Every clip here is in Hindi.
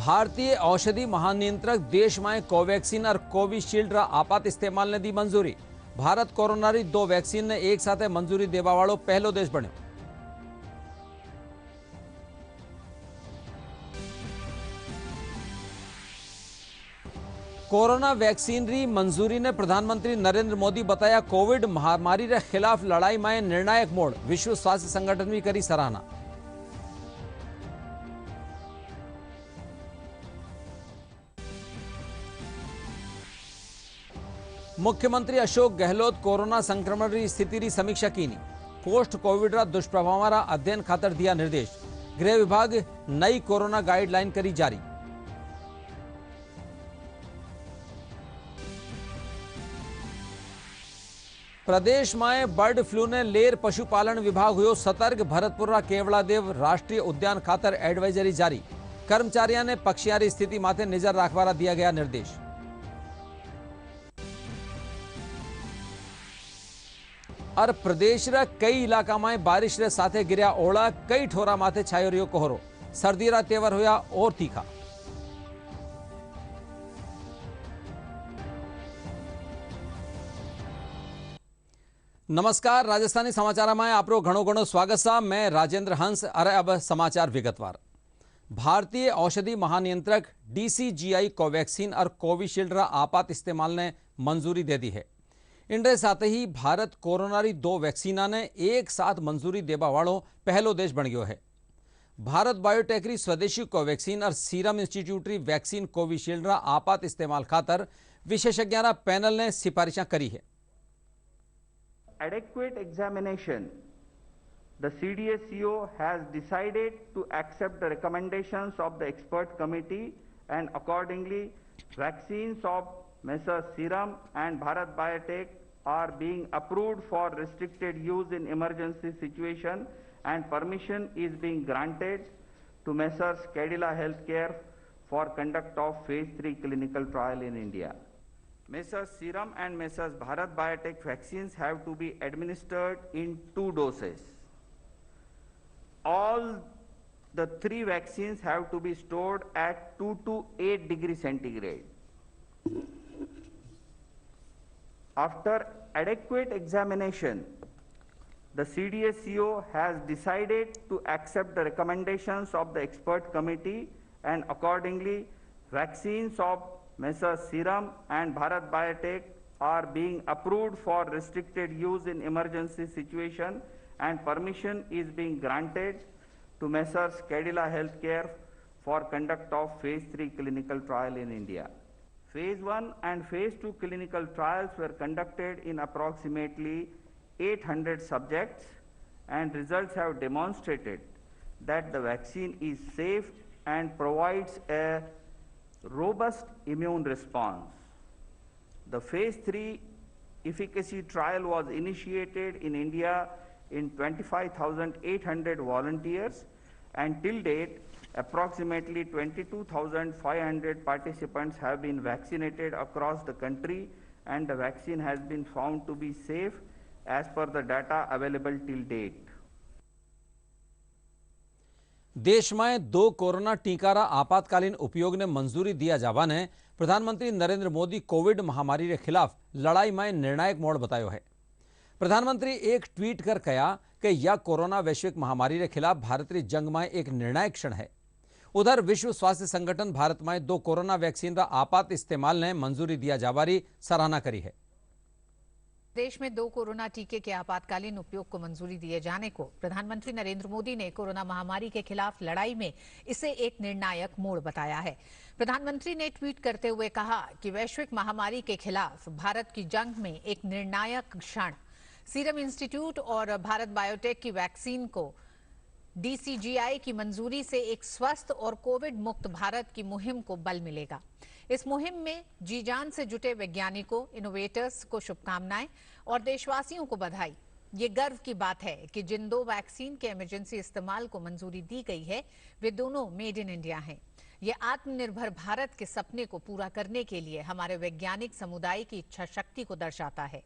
भारतीय औषधि महानियंत्रक देश में कोवैक्सीन और कोविशील्ड आपात इस्तेमाल ने दी मंजूरी। भारत कोरोना री 2 वैक्सीन ने एक साथ मंजूरी देवा वालों पहलो देश बन्यो। कोरोना वैक्सीन री मंजूरी ने प्रधानमंत्री नरेंद्र मोदी बताया कोविड महामारी रे खिलाफ लड़ाई में निर्णायक मोड़। विश्व स्वास्थ्य संगठन भी करी सराहना। मुख्यमंत्री अशोक गहलोत कोरोना संक्रमण की स्थिति की समीक्षा की। पोस्ट कोविड रा दुष्प्रभाव अध्ययन खातर दिया निर्देश। गृह विभाग नई कोरोना गाइडलाइन करी जारी। प्रदेश में बर्ड फ्लू ने लेर पशुपालन विभाग हुयो सतर्क। भरतपुर केवड़ादेव राष्ट्रीय उद्यान खातर एडवाइजरी जारी। कर्मचारियों ने पक्षियों की स्थिति माथे नजर रखवारा दिया गया निर्देश। और प्रदेश रा कई इलाका में बारिश रे साथे गिरया ओला। कई ठोरा माथे छायो रियो कोहरो। सर्दी रा तेवर होया और तीखा। नमस्कार, राजस्थानी समाचार में आपरो घणो घणो स्वागत है। मैं राजेंद्र हंस। अरे अब समाचार विगतवार। भारतीय औषधि महानियंत्रक डीसीजीआई कोवैक्सीन और कोविशील्ड रा आपात इस्तेमाल ने मंजूरी दे दी है। इनके साथ ही भारत कोरोना री 2 वैक्सीना ने एक साथ मंजूरी देवा वालों पहलो देश बन गयो है। भारत बायोटेक री स्वदेशी कोवैक्सीन और सीरम इंस्टीट्यूट री वैक्सीन कोविशील्ड रा आपात इस्तेमाल खातर विशेषज्ञों रा पैनल ने सिफारिशा करी है। Adequate examination, the CDSCO has decided to accept the recommendations of the expert committee, and accordingly vaccines of Messrs Serum and Bharat Biotech are being approved for restricted use in emergency situation, and permission is being granted to Messrs Cadila Healthcare for conduct of phase 3 clinical trial in India. Messrs Serum and Messrs Bharat Biotech vaccines have to be administered in 2 doses. All the 3 vaccines have to be stored at 2 to 8 degrees centigrade. After adequate examination, the CDSCO has decided to accept the recommendations of the expert committee, and accordingly vaccines of Messrs Serum and Bharat Biotech are being approved for restricted use in emergency situation, and permission is being granted to Messrs Cadila Healthcare for conduct of phase 3 clinical trial in India. Phase 1 and phase 2 clinical trials were conducted in approximately 800 subjects, and results have demonstrated that the vaccine is safe and provides a robust immune response. The phase 3 efficacy trial was initiated in India in 25,800 volunteers, and till date approximately 22,500 participants have been vaccinated across the country, and the vaccine has been found to be safe as per the data available till date. देश में 2 कोरोना टीका रा आपातकालीन उपयोग ने मंजूरी दिया जावा ने प्रधानमंत्री नरेंद्र मोदी कोविड महामारी के खिलाफ लड़ाई में निर्णायक मोड़ बतायो है। प्रधानमंत्री एक ट्वीट कर कहा कि यह कोरोना वैश्विक महामारी के खिलाफ भारत की जंग में एक निर्णायक क्षण है। उधर विश्व स्वास्थ्य संगठन भारत में 2 कोरोना वैक्सीन का आपात इस्तेमाल ने मंजूरी दिया जावारी सराहना करी है। देश में 2 कोरोना टीके के आपातकालीन उपयोग को मंजूरी दिए जाने को प्रधानमंत्री नरेंद्र मोदी ने कोरोना महामारी के खिलाफ लड़ाई में इसे एक निर्णायक मोड़ बताया है। प्रधानमंत्री ने ट्वीट करते हुए कहा कि वैश्विक महामारी के खिलाफ भारत की जंग में एक निर्णायक क्षण। सीरम इंस्टीट्यूट और भारत बायोटेक की वैक्सीन को डीसीजीआई की मंजूरी से एक स्वस्थ और कोविड मुक्त भारत की मुहिम को बल मिलेगा। इस मुहिम में जी जान से जुटे वैज्ञानिकों, इनोवेटर्स को शुभकामनाएं और देशवासियों को बधाई। ये गर्व की बात है कि जिन 2 वैक्सीन के इमरजेंसी इस्तेमाल को मंजूरी दी गई है वे दोनों मेड इन इंडिया हैं। ये आत्मनिर्भर भारत के सपने को पूरा करने के लिए हमारे वैज्ञानिक समुदाय की इच्छा शक्ति को दर्शाता है।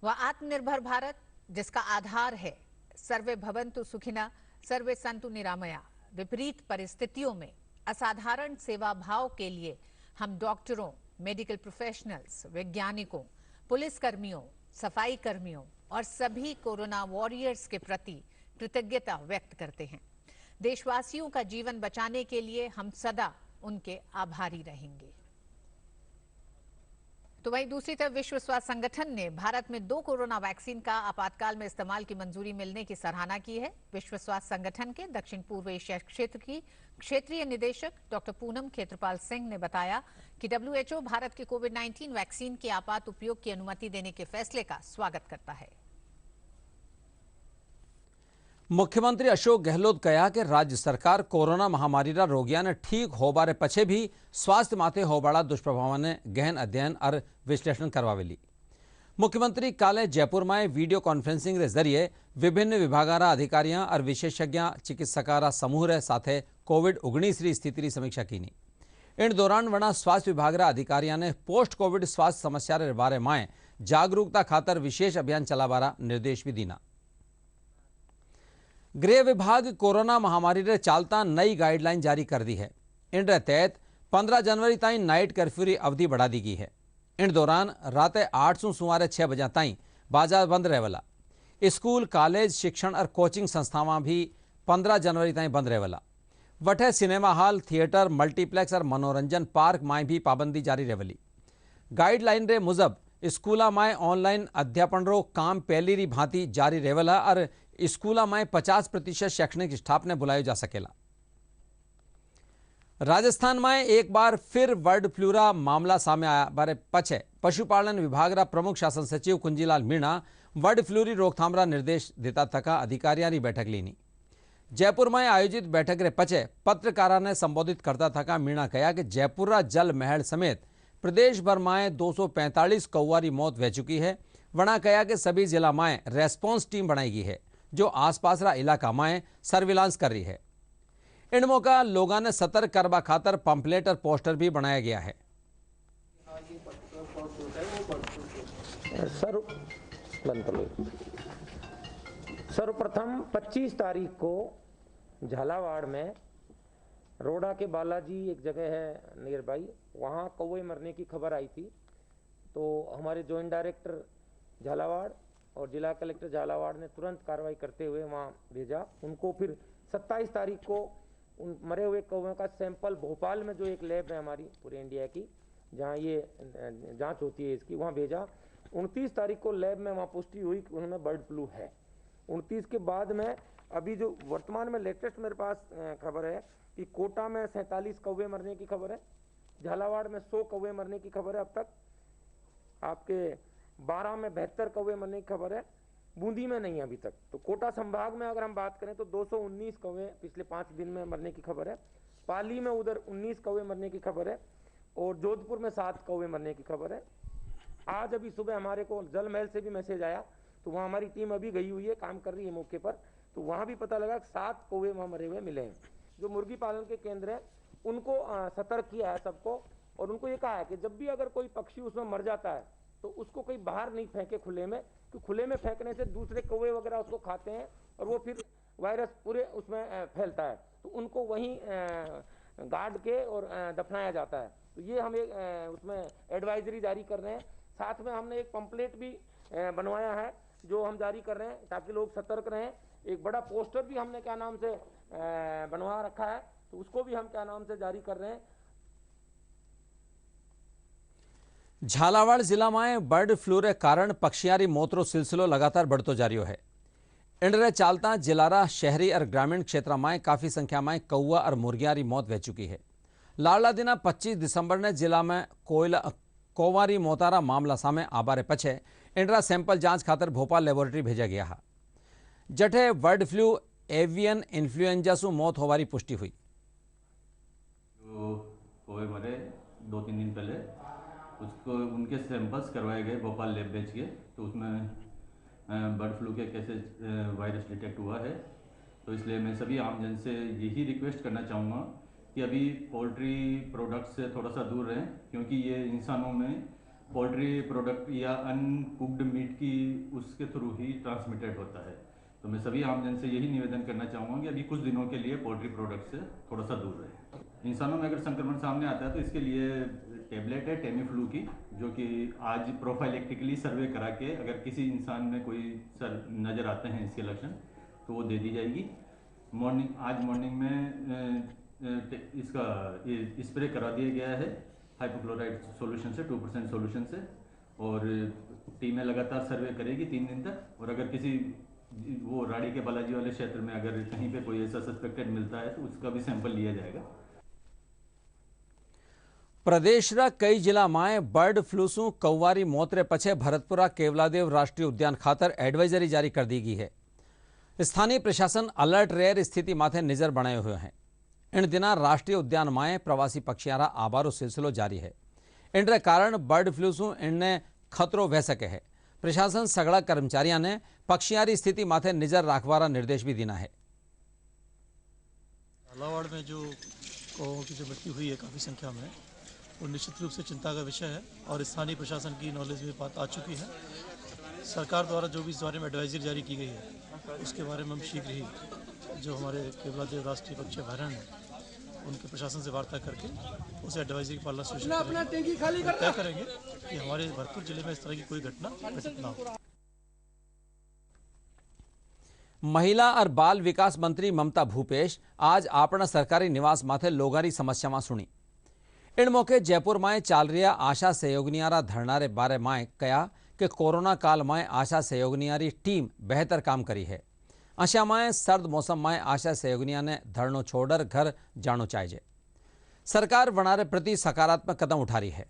वह आत्मनिर्भर भारत जिसका आधार है सर्वे भवन्तु सुखिनः, सर्वे सन्तु निरामया। विपरीत परिस्थितियों में असाधारण सेवा भाव के लिए हम डॉक्टरों, मेडिकल प्रोफेशनल्स, वैज्ञानिकों, पुलिसकर्मियों, सफाई कर्मियों और सभी कोरोना वॉरियर्स के प्रति कृतज्ञता व्यक्त करते हैं। देशवासियों का जीवन बचाने के लिए हम सदा उनके आभारी रहेंगे। तो वहीं दूसरी तरफ विश्व स्वास्थ्य संगठन ने भारत में 2 कोरोना वैक्सीन का आपातकाल में इस्तेमाल की मंजूरी मिलने की सराहना की है। विश्व स्वास्थ्य संगठन के दक्षिण पूर्व एशिया क्षेत्र की क्षेत्रीय निदेशक डॉक्टर पूनम खेत्रपाल सिंह ने बताया कि WHO भारत के कोविड-19 वैक्सीन के आपात उपयोग की अनुमति देने के फैसले का स्वागत करता है। मुख्यमंत्री अशोक गहलोत कहा कि राज्य सरकार कोरोना महामारी रोगियां ठीक होबारे पछे भी स्वास्थ्य माथे होबाड़ा दुष्प्रभावों गहन अध्ययन और विश्लेषण करवावेली। मुख्यमंत्री काले जयपुर में वीडियो कॉन्फ्रेंसिंग के जरिए विभिन्न विभागारा अधिकारियों और विशेषज्ञ चिकित्सकारा समूह रे साथे कोविड-19 री स्थिति की समीक्षा की। इन दौरान वना स्वास्थ्य विभाग अधिकारियों ने पोस्ट कोविड स्वास्थ्य समस्या के बारे में जागरूकता खातर विशेष अभियान चलावारा निर्देश भी दीना। गृह विभाग कोरोना महामारी रे चालता नई गाइडलाइन जारी कर दी है। इन तहत 15 जनवरी ताई नाइट कर्फ्यू की अवधि बढ़ा दी गई है। इन दौरान रात 8 से सुमारे 6 बजे ताई बाजार बंद रहेला। स्कूल, कॉलेज, शिक्षण और कोचिंग संस्थावां भी 15 जनवरी ताई बंद रहेला। वठे सिनेमा हॉल, थिएटर, मल्टीप्लेक्स और मनोरंजन पार्क में भी पाबंदी जारी रहेली। गाइडलाइन रे मुजब स्कूला में ऑनलाइन अध्यापन रो काम पहली री भांति जारी रहेला और स्कूला में 50% शैक्षणिक स्टाफ ने बुलाया जा सकेला। राजस्थान में एक बार फिर बर्ड फ्लू रा मामला सामने आया बारे पछे पशुपालन विभाग रा प्रमुख शासन सचिव कुंजीलाल मीणा बर्ड फ्लू री रोकथाम रा निर्देश देता थका अधिकारियों की बैठक लीनी। जयपुर में आयोजित बैठक रे पछे पत्रकारों ने संबोधित करता थका मीणा कहा कि जयपुर रा जल महल समेत प्रदेश भर में 245 कौआ की मौत हो चुकी है। वना कहा कि सभी जिला में रेस्पॉन्स टीम बनाई गई है जो आसपास रा इलाका में सर्विलांस कर रही है। इन मौका लोगों ने सतर्क करवा खातर पंपलेट और पोस्टर भी बनाया गया है। सर्वप्रथम 25 तारीख को झालावाड़ में रोड़ा के बालाजी एक जगह है नियर बाई, वहाँ कौवे मरने की खबर आई थी। तो हमारे जॉइंट डायरेक्टर झालावाड़ और जिला कलेक्टर झालावाड़ ने तुरंत कार्रवाई करते हुए वहाँ भेजा उनको। फिर 27 तारीख को उन मरे हुए कौवे का सैंपल भोपाल में जो एक लैब है हमारी पूरे इंडिया की जहाँ ये जांच होती है इसकी, वहाँ भेजा। 29 तारीख को लैब में वहाँ पुष्टि हुई कि उनमें बर्ड फ्लू है। 29 के बाद में अभी जो वर्तमान में लेटेस्ट मेरे पास खबर है कि कोटा में 47 कौवे मरने की खबर है, झालावाड़ में 100 कौवे मरने की खबर है, अब तक आपके 12 में 72 कौवे मरने की खबर है, बूंदी में नहीं है अभी तक। तो कोटा संभाग में अगर हम बात करें तो 219 कौवे पिछले 5 दिन में मरने की खबर है, पाली में उधर 19 कौवे मरने की खबर है और जोधपुर में 7 कौवे मरने की खबर है। आज अभी सुबह हमारे को जल महल से भी मैसेज आया, तो वहाँ हमारी टीम अभी गई हुई है, काम कर रही है मौके पर, तो वहाँ भी पता लगा 7 कौवे वहाँ मरे हुए मिले हैं। जो मुर्गी पालन के केंद्र है उनको सतर्क किया है सबको और उनको ये कहा है कि जब भी अगर कोई पक्षी उसमें मर जाता है तो उसको कहीं बाहर नहीं फेंके खुले में, क्योंकि खुले में फेंकने से दूसरे कौवे वगैरह उसको खाते हैं और वो फिर वायरस पूरे उसमें फैलता है, तो उनको वहीं गाड़ के और दफनाया जाता है। तो ये हम एक उसमें एडवाइजरी जारी कर रहे हैं। साथ में हमने एक पंपलेट भी बनवाया है जो हम जारी कर रहे हैं ताकि लोग सतर्क रहें। एक बड़ा पोस्टर भी हमने क्या नाम से बनवा रखा है, तो उसको भी हम क्या नाम से जारी कर रहे हैं। झालावाड़ जिला में बर्ड फ्लू के कारण पक्षियां री मौत रो सिलसिलो लगातार बढ़तो जा रह्यो है। इनरे चालता जिलारा शहरी और ग्रामीण क्षेत्र में काफ़ी संख्या में कौआ और मुर्गियां री मौत हो चुकी है। लाडला दिना 25 दिसंबर ने जिला में कौवा री मौतारा मामला सामे आबारे पछे इनरा सैंपल जांच खातर भोपाल लेबोरेटरी भेजा गया है। जठे बर्ड फ्लू एवियन इन्फ्लुएंजा सु मौत होवारी पुष्टि हुई। जो कौवे मरे 2-3 दिन पहले उसको उनके सैंपल्स करवाए गए भोपाल लैब भेज के, तो उसमें बर्ड फ्लू के केसेस वायरस डिटेक्ट हुआ है। तो इसलिए मैं सभी आमजन से यही रिक्वेस्ट करना चाहूँगा कि अभी पोल्ट्री प्रोडक्ट से थोड़ा सा दूर रहें, क्योंकि ये इंसानों में पोल्ट्री प्रोडक्ट या अनकुक्ड मीट की उसके थ्रू ही ट्रांसमिटेड होता है। तो मैं सभी आमजन से यही निवेदन करना चाहूँगा कि अभी कुछ दिनों के लिए पोल्ट्री प्रोडक्ट से थोड़ा सा दूर रहें। इंसानों में अगर संक्रमण सामने आता है तो इसके लिए टेबलेट है टेमीफ्लू की, जो कि आज प्रोफाइलेक्टिकली सर्वे करा के अगर किसी इंसान में कोई नज़र आते हैं इसके लक्षण तो वो दे दी जाएगी। आज मॉर्निंग में इसका स्प्रे करा दिया गया है हाइपोक्लोराइड सोल्यूशन से, 2% सोल्यूशन से, और टीमें लगातार सर्वे करेगी 3 दिन तक। और अगर किसी वो राड़ी के बालाजी वाले क्षेत्र में अगर कहीं पे कोई ऐसा सस्पेक्टेड मिलता है तो उसका भी सैंपल लिया जाएगा। प्रदेशरा कई जिला में बर्ड फ्लू से कौवारी मोतरे पछे भरतपुरा केवलादेव राष्ट्रीय उद्यान खातर एडवाइजरी जारी कर दी गई है। स्थानीय प्रशासन अलर्ट रेयर स्थिति माथे नजर बनाए हुए हैं। इन दिना राष्ट्रीय उद्यान में प्रवासी पक्षियारा आबारो सिलसिलो जारी है। इन कारण बर्ड फ्लू से इनने खतरो वह सके है। प्रशासन सगड़ा कर्मचारियों ने पक्षियारी स्थिति माथे नजर रखवारा निर्देश भी देना है। झालावाड़ में जो कौवों की जो मृत्यु हुई है काफ़ी संख्या में, वो निश्चित रूप से चिंता का विषय है और स्थानीय प्रशासन की नॉलेज में बात आ चुकी है। सरकार द्वारा जो भी इस बारे में एडवाइजरी जारी की गई है उसके बारे में हम शीघ्र ही जो हमारे केवलादेव राष्ट्रीय पक्षी अभयारण्य है उनके प्रशासन से वार्ता करके उस एडवाइजरी की पालना सुनिश्चित करेंगे। तय करेंगे कि हमारे भरतपुर जिले में इस तरह की कोई घटना घटित ना हो। महिला और बाल विकास मंत्री ममता भूपेश आज अपना सरकारी निवास माथे लोगारी समस्या में सुनी। इन मौके जयपुर में चाल रहा आशा सहयोगनियारा धरना रे बारे में कहा कि कोरोना काल में आशा सहयोगनियारी टीम बेहतर काम करी है। आशा में सर्द मौसम में आशा सहयोगनिया ने धरनो छोड़कर घर जानो चाहिए। सरकार वनारे प्रति सकारात्मक कदम उठा रही है।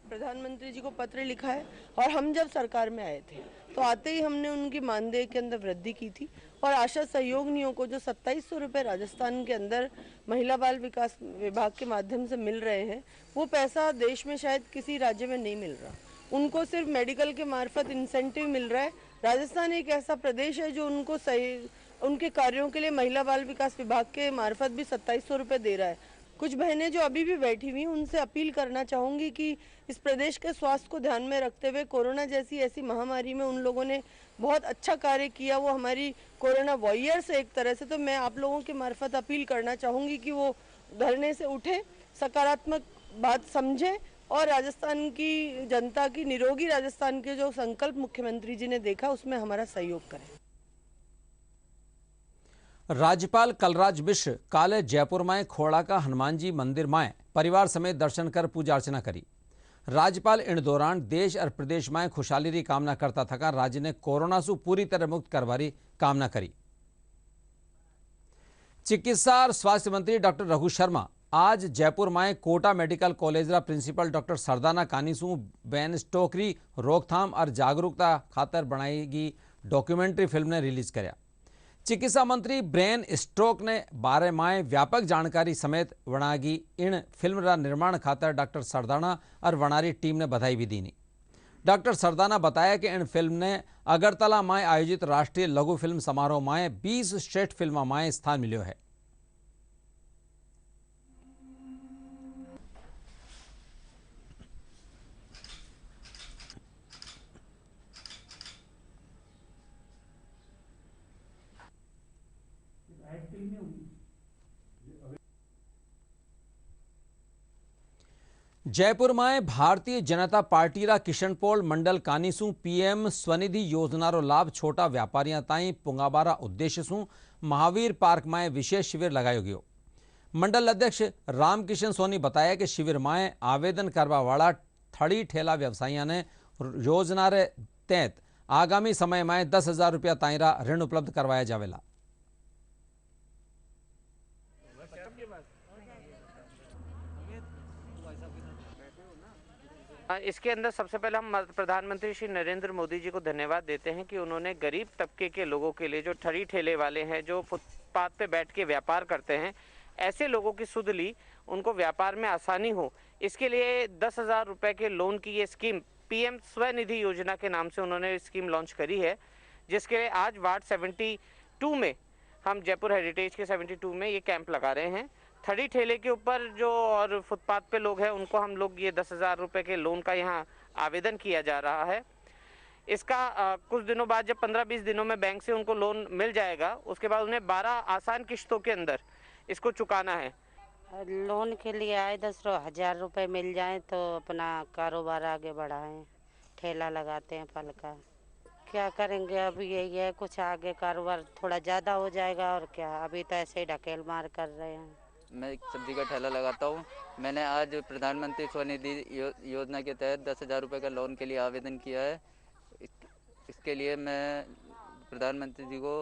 प्रधानमंत्री जी को पत्र लिखा है और हम जब सरकार में आए थे तो आते ही हमने उनकी मानदेय के अंदर वृद्धि की थी और आशा सहयोगिनियों को जो 2700 रुपये राजस्थान के अंदर महिला बाल विकास विभाग के माध्यम से मिल रहे हैं, वो पैसा देश में शायद किसी राज्य में नहीं मिल रहा। उनको सिर्फ मेडिकल के मार्फत इंसेंटिव मिल रहा है। राजस्थान एक ऐसा प्रदेश है जो उनको सही उनके कार्यों के लिए महिला बाल विकास विभाग के मार्फत भी 2700 रुपये दे रहा है। कुछ बहनें जो अभी भी बैठी हुई उनसे अपील करना चाहूँगी कि इस प्रदेश के स्वास्थ्य को ध्यान में रखते हुए कोरोना जैसी ऐसी महामारी में उन लोगों ने बहुत अच्छा कार्य किया। वो हमारी कोरोना वॉरियर्स एक तरह से। तो मैं आप लोगों के मार्फत अपील करना चाहूँगी कि वो धरने से उठे, सकारात्मक बात समझें और राजस्थान की जनता की निरोगी राजस्थान के जो संकल्प मुख्यमंत्री जी ने देखा उसमें हमारा सहयोग करें। राज्यपाल कलराज मिश्र काले जयपुर में खोड़ा का हनुमान जी मंदिर में परिवार समेत दर्शन कर पूजा अर्चना करी। राज्यपाल इन दौरान देश और प्रदेश में खुशहाली की कामना करता थका राज्य ने कोरोना से पूरी तरह मुक्त करवारी कामना करी। चिकित्सा और स्वास्थ्य मंत्री डॉक्टर रघु शर्मा आज जयपुर में कोटा मेडिकल कॉलेज रा प्रिंसिपल डॉक्टर सरदाना कानीसू बैन स्टोकरी रोकथाम और जागरूकता खातर बनाएगी डॉक्यूमेंट्री फिल्म ने रिलीज कराया। चिकित्सा मंत्री ब्रेन स्ट्रोक ने बारे में व्यापक जानकारी समेत वणागी इन फिल्म रा निर्माण खातर डॉक्टर सरदाना और वणारी टीम ने बधाई भी दी। डॉक्टर सरदाना बताया कि इन फिल्म ने अगरतला में आयोजित राष्ट्रीय लघु फिल्म समारोह में 20 श्रेष्ठ फिल्मों में स्थान मिलो है। जयपुर में भारतीय जनता पार्टी रा किशनपोल मंडल कानीसू पीएम स्वनिधि योजना रो लाभ छोटा व्यापारियों ताई पुंगाबारा उद्देश्य सु महावीर पार्क में विशेष शिविर लगायो गयो। मंडल अध्यक्ष रामकिशन सोनी बताया कि शिविर में आवेदन करवा वाला थड़ी ठेला व्यवसायियों ने योजना रे तहत आगामी समय में 10,000 रुपया ताईरा ऋण उपलब्ध करवाया जावेला। इसके अंदर सबसे पहले हम प्रधानमंत्री श्री नरेंद्र मोदी जी को धन्यवाद देते हैं कि उन्होंने गरीब तबके के लोगों के लिए, जो ठड़ी ठेले वाले हैं, जो फुटपाथ पे बैठ के व्यापार करते हैं, ऐसे लोगों की सुध ली, उनको व्यापार में आसानी हो, इसके लिए 10,000 रुपये के लोन की ये स्कीम पीएम स्वनिधि योजना के नाम से उन्होंने स्कीम लॉन्च करी है, जिसके लिए आज वार्ड 72 में, हम जयपुर हेरिटेज के 72 में ये कैंप लगा रहे हैं। थड़ी ठेले के ऊपर जो और फुटपाथ पे लोग हैं उनको हम लोग ये 10,000 रुपये के लोन का यहाँ आवेदन किया जा रहा है। इसका कुछ दिनों बाद जब 15-20 दिनों में बैंक से उनको लोन मिल जाएगा, उसके बाद उन्हें 12 आसान किश्तों के अंदर इसको चुकाना है। लोन के लिए आए 10,000 रुपए मिल जाए तो अपना कारोबार आगे बढ़ाएं। ठेला लगाते हैं फल का, क्या करेंगे अब यही है, कुछ आगे कारोबार थोड़ा ज़्यादा हो जाएगा और क्या, अभी तो ऐसे ही ढकेल मार कर रहे हैं। मैं एक सब्जी का ठेला लगाता हूँ। मैंने आज प्रधानमंत्री स्वनिधि योजना के तहत 10,000 रुपये का लोन के लिए आवेदन किया है। इसके लिए मैं प्रधानमंत्री जी को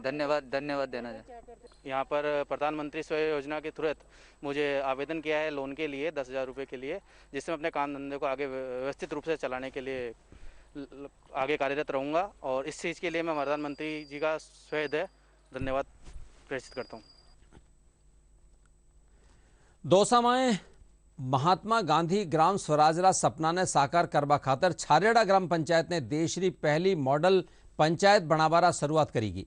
धन्यवाद देना चाहता हूँ। यहाँ पर प्रधानमंत्री स्वयं योजना के तुरंत मुझे आवेदन किया है लोन के लिए 10,000 रुपये के लिए, जिससे मैं अपने काम धंधे को आगे व्यवस्थित रूप से चलाने के लिए आगे कार्यरत रहूँगा और इस चीज़ के लिए मैं प्रधानमंत्री जी का स्वयं धन्यवाद प्रेषित करता हूँ। दौसा में महात्मा गांधी ग्राम स्वराजरा सपना ने साकार करवा खातर छारेड़ा ग्राम पंचायत ने देशरी पहली मॉडल पंचायत बनावारा शुरुआत करेगी।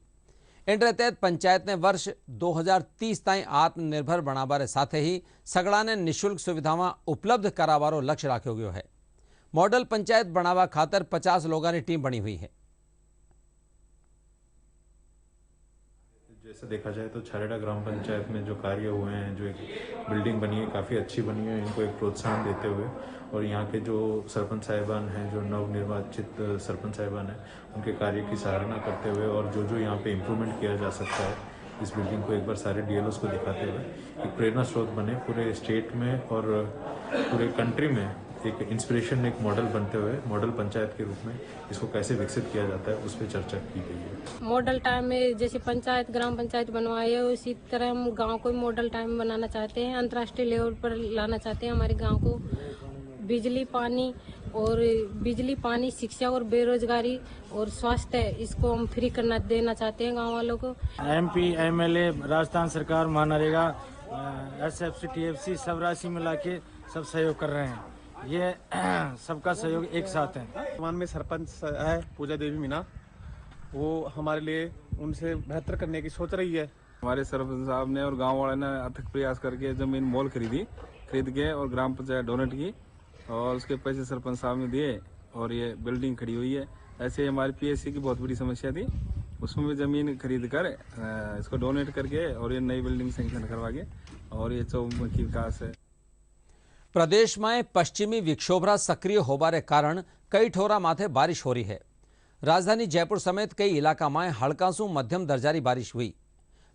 इनके तहत पंचायत ने वर्ष 2030 ताई आत्मनिर्भर बनावारे साथ ही सगड़ा ने निःशुल्क सुविधावां उपलब्ध करावारो लक्ष्य राख्यो गयो है। मॉडल पंचायत बनावा खातर 50 लोगों की टीम बनी हुई है। जैसे देखा जाए तो छारेड़ा ग्राम पंचायत में जो कार्य हुए हैं, जो एक बिल्डिंग बनी है काफ़ी अच्छी बनी है, इनको एक प्रोत्साहन देते हुए और यहाँ के जो सरपंच साहिबान हैं, जो नवनिर्वाचित सरपंच साहिबान हैं, उनके कार्य की सराहना करते हुए और जो यहाँ पे इम्प्रूवमेंट किया जा सकता है, इस बिल्डिंग को एक बार सारे डीएलओस को दिखाते हुए एक प्रेरणा स्रोत बने पूरे स्टेट में और पूरे कंट्री में, एक इंस्पिरेशन, एक मॉडल बनते हुए मॉडल पंचायत के रूप में इसको कैसे विकसित किया जाता है उस पर चर्चा की गई है। मॉडल टाइम में जैसे पंचायत ग्राम पंचायत बनवाई है, उसी तरह हम गांव को मॉडल टाइम बनाना चाहते हैं, अंतर्राष्ट्रीय लेवल पर लाना चाहते हैं। हमारे गांव को बिजली पानी शिक्षा और बेरोजगारी और स्वास्थ्य, इसको हम फ्री देना चाहते हैं गाँव वालों को। MP MLA राजस्थान सरकार महानरेगा SFC TFC सब राशि मिला के सब सहयोग कर रहे हैं। ये सबका सहयोग एक साथ है। वर्तमान में सरपंच है पूजा देवी मीना, वो हमारे लिए उनसे बेहतर करने की सोच रही है। हमारे सरपंच साहब ने और गांव वाले ने अथक प्रयास करके जमीन मोल खरीद के और ग्राम पंचायत डोनेट की और उसके पैसे सरपंच साहब ने दिए और ये बिल्डिंग खड़ी हुई है। ऐसे हमारी PSC की बहुत बड़ी समस्या थी, उसमें भी जमीन खरीद कर इसको डोनेट करके और ये नई बिल्डिंग सैंक्शन करवा के और ये चौमुखी विकास है। प्रदेश में पश्चिमी विक्षोभरा सक्रिय होबारे कारण कई ठोरा माथे बारिश हो रही है। राजधानी जयपुर समेत कई इलाका में हल्का सु मध्यम दर्जारी बारिश हुई।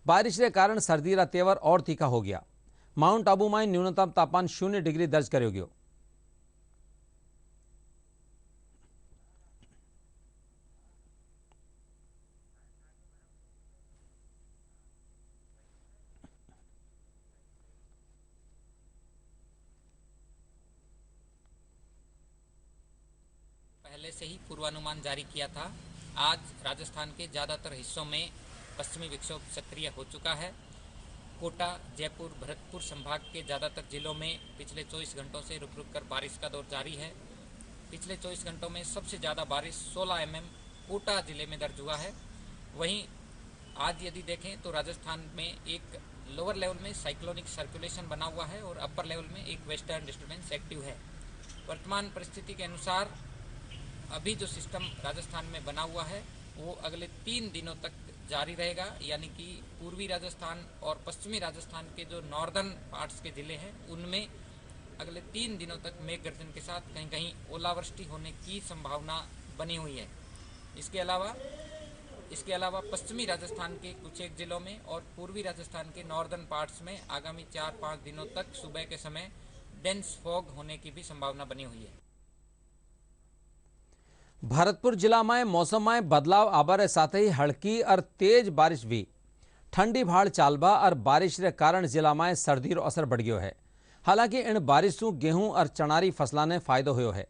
बारिश के कारण सर्दी का तेवर और तीखा हो गया। माउंट आबू में न्यूनतम तापमान 0 डिग्री दर्ज करो गयो। पहले से ही पूर्वानुमान जारी किया था। आज राजस्थान के ज़्यादातर हिस्सों में पश्चिमी विक्षोभ सक्रिय हो चुका है। कोटा, जयपुर, भरतपुर संभाग के ज़्यादातर जिलों में पिछले 24 घंटों से रुक रुक कर बारिश का दौर जारी है। पिछले 24 घंटों में सबसे ज़्यादा बारिश 16 mm कोटा जिले में दर्ज हुआ है। वहीं आज यदि देखें तो राजस्थान में एक लोअर लेवल में साइक्लोनिक सर्कुलेशन बना हुआ है और अपर लेवल में एक वेस्टर्न डिस्टर्बेंस एक्टिव है। वर्तमान परिस्थिति के अनुसार अभी जो सिस्टम राजस्थान में बना हुआ है वो अगले 3 दिनों तक जारी रहेगा, यानी कि पूर्वी राजस्थान और पश्चिमी राजस्थान के जो नॉर्दर्न पार्ट्स के ज़िले हैं उनमें अगले 3 दिनों तक मेघ गर्जन के साथ कहीं कहीं ओलावृष्टि होने की संभावना बनी हुई है। इसके अलावा पश्चिमी राजस्थान के कुछ एक जिलों में और पूर्वी राजस्थान के नॉर्दर्न पार्ट्स में आगामी 4-5 दिनों तक सुबह के समय डेंस फॉग होने की भी संभावना बनी हुई है। भरतपुर जिला में मौसम में बदलाव आबारे साथ ही हल्की और तेज बारिश भी ठंडी भाड़ चालबा और बारिश के कारण जिला में सर्दी रो असर बढ़ गयो है। हालांकि इन बारिश से गेहूं और चनारी फसलों ने फायदो हुयो है।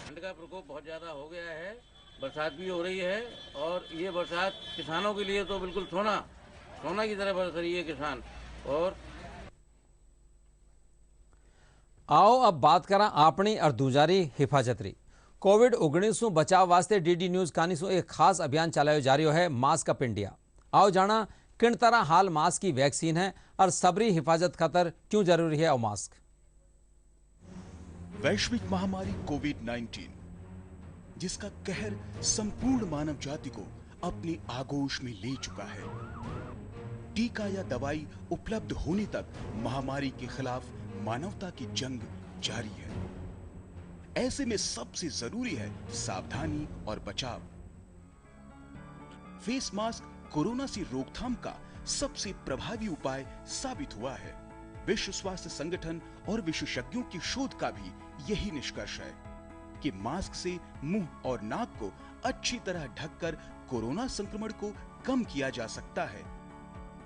ठंड का प्रकोप बहुत ज्यादा हो गया है, बरसात भी हो रही है और ये बरसात किसानों के लिए तो बिल्कुल सोना की तरह बरस रही है किसान। और आओ अब बात करा अपनी और दूजारी हिफाजतरी। कोविड-19 बचाव वास्ते DD न्यूज कानी सु एक खास अभियान चलायो जा रही है, मास्क अप इंडिया। आओ जाना किन तरह हाल मास्क की वैक्सीन है और सबरी हिफाजत खातर क्यों जरूरी है। और मास्क वैश्विक महामारी कोविड-19 जिसका कहर संपूर्ण मानव जाति को अपनी आगोश में ले चुका है। टीका या दवाई उपलब्ध होने तक महामारी के खिलाफ मानवता की जंग जारी है। ऐसे में सबसे जरूरी है सावधानी और बचाव। फेस मास्क कोरोना से रोकथाम का सबसे प्रभावी उपाय साबित हुआ है। विश्व स्वास्थ्य संगठन और विशेषज्ञों की शोध का भी यही निष्कर्ष है कि मास्क से मुंह और नाक को अच्छी तरह ढककर कोरोना संक्रमण को कम किया जा सकता है।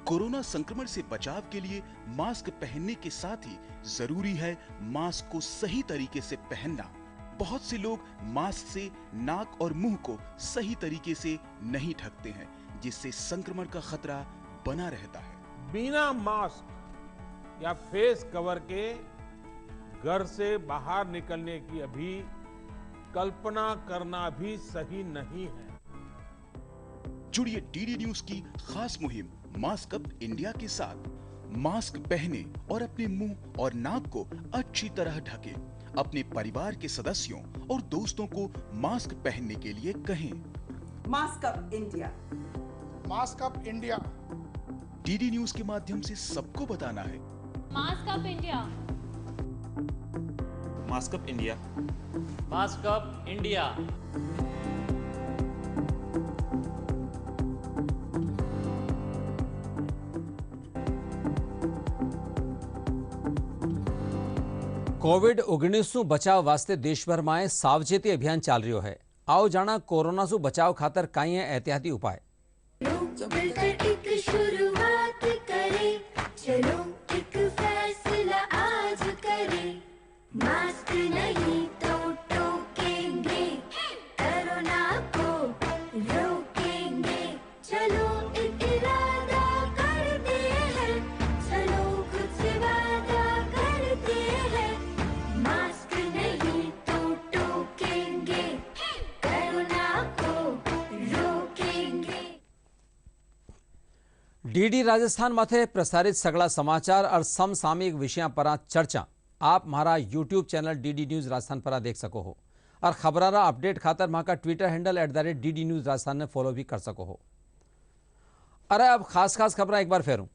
कोरोना संक्रमण से बचाव के लिए मास्क पहनने के साथ ही जरूरी है मास्क को सही तरीके से पहनना। बहुत से लोग मास्क से नाक और मुंह को सही तरीके से नहीं ढकते हैं, जिससे संक्रमण का खतरा बना रहता है। बिना मास्क या फेस कवर के घर से बाहर निकलने की अभी कल्पना करना भी सही नहीं है। जुड़िए डीडी न्यूज की खास मुहिम मास्क अप इंडिया के साथ। मास्क पहने और अपने मुंह और नाक को अच्छी तरह ढके। अपने परिवार के सदस्यों और दोस्तों को मास्क पहनने के लिए कहें। Mask up India, mask up India. DD news के माध्यम से सबको बताना है। Mask up India, mask up India, mask up India. कोविड-19 નું બચાવ વાસ્તે દેશભરમાં સાવચેતી અભિયાન ચાલી રહ્યો છે। આવો જાણા કોરોના નું બચાવ ખાતર કાંઈ એહતિયાતી ઉપાય। शुरुआत करें, चलो एक फैसला आज करें। मास्क नहीं तो टोकेंगे, कोरोना को रोकेंगे। चलो एक इरादा करते हैं, चलो खुद से वादा करते हैं। मास्क नहीं तो टोकेंगे, कोरोना को रोकेंगे। डीडी राजस्थान माथे प्रसारित सगला समाचार और समसामयिक विषयों पर चर्चा आप हमारा YouTube channel DD news Rajasthan पर देख सको हो और खबरारा अपडेट खातर वहाँ का Twitter handle @DD news Rajasthan ने फॉलो भी कर सको हो। अरे अब खास खबर एक बार फेरूं।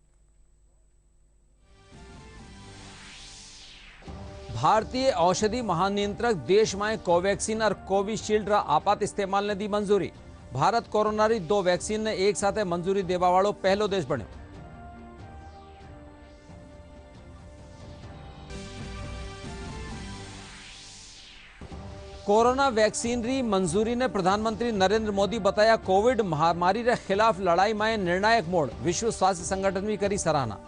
भारतीय औषधि महानियंत्रक देश में कोवैक्सीन और कोविशील्ड आपात इस्तेमाल ने दी मंजूरी। भारत कोरोना री 2 वैक्सीन ने एक साथ मंजूरी देवा वालों पहलो देश बन्यो। कोरोना वैक्सीन री मंजूरी ने प्रधानमंत्री नरेंद्र मोदी बताया कोविड महामारी रे खिलाफ लड़ाई में निर्णायक मोड़। विश्व स्वास्थ्य संगठन भी करी सराहना।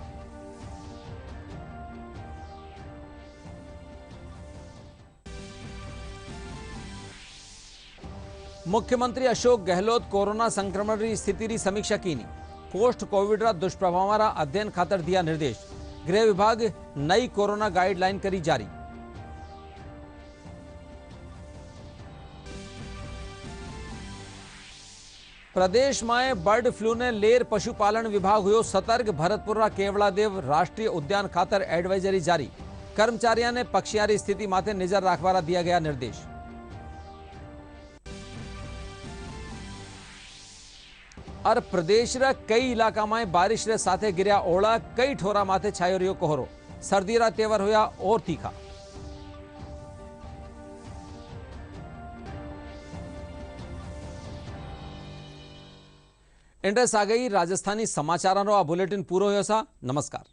मुख्यमंत्री अशोक गहलोत कोरोना संक्रमण की स्थिति की समीक्षा की। पोस्ट कोविड दुष्प्रभाव अध्ययन खातर दिया निर्देश। गृह विभाग नई कोरोना गाइडलाइन करी जारी। प्रदेश में बर्ड फ्लू ने लेर पशुपालन विभाग हुयो सतर्क। भरतपुरा केवड़ादेव राष्ट्रीय उद्यान खातर एडवाइजरी जारी। कर्मचारियों ने पक्षियां की स्थिति माथे नजर रखवारा दिया गया निर्देश। और प्रदेश रा कई इलाका में बारिश रे साथे गिरया ओला। कई ठोरा माथे छायो रियो कोहरो। सर्दी रा तेवर होया और तीखा। इंड्रेस आ गई राजस्थानी समाचारों आ बुलेटिन पूरो होयो सा। नमस्कार।